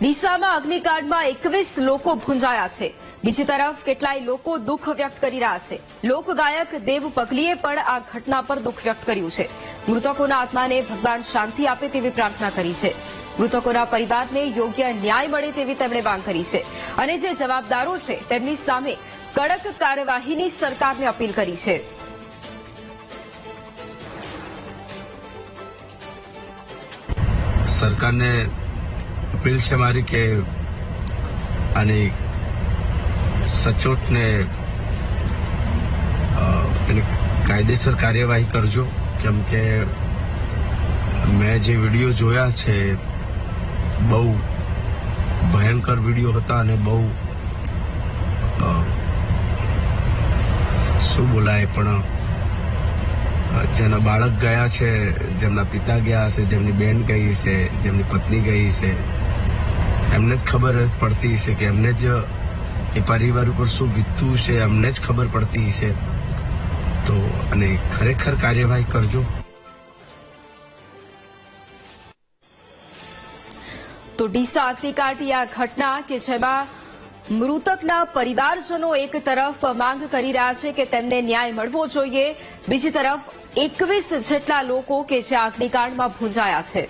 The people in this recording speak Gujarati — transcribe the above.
ડીસામાં અગ્નિકાંડમાં 21 લોકો ભૂંજાયા છે। બીજી તરફ કેટલાય લોકો દુઃખ વ્યક્ત કરી રહ્યા છે। લોકગાયક દેવ પગલીએ પણ આ ઘટના પર દુઃખ વ્યક્ત કર્યું છે। મૃતકોના આત્માને ભગવાન શાંતિ આપે તેવી પ્રાર્થના કરી છે। મૃતકોના પરિવારને યોગ્ય ન્યાય મળે તેવી તેમણે માંગ કરી છે અને જે જવાબદારો છે તેમની સામે કડક કાર્યવાહીની સરકારને અપીલ કરી છે। સરકારને अपील है हमारी के आने सचोट ने कायदेसर कार्यवाही करजो केम के मैं जे वीडियो जोया छे बहु भयंकर वीडियो हता अने बहु શું બોલાય પણ જેના બાળક ગયા છે, જેમના પિતા ગયા હશે, જેમની બેન ગઈ છે, જેમની પત્ની ગઈ છે, એમને જ ખબર પડતી છે કે એમને જ એ પરિવાર ઉપર શું વીતતું છે એમને જ ખબર પડતી છે। તો અને ખરેખર કાર્યવાહી કરજો। તો ડીસા અગ્નિકાંડની આ ઘટના કે જેમાં મૃતકના પરિવારજનો એક તરફ માંગ કરી રહ્યા છે કે તેમને ન્યાય મળવો જોઈએ, બીજી તરફ 21 જેટલા લોકો કે જે અગ્નિકાંડમાં ભૂંજાયા છે।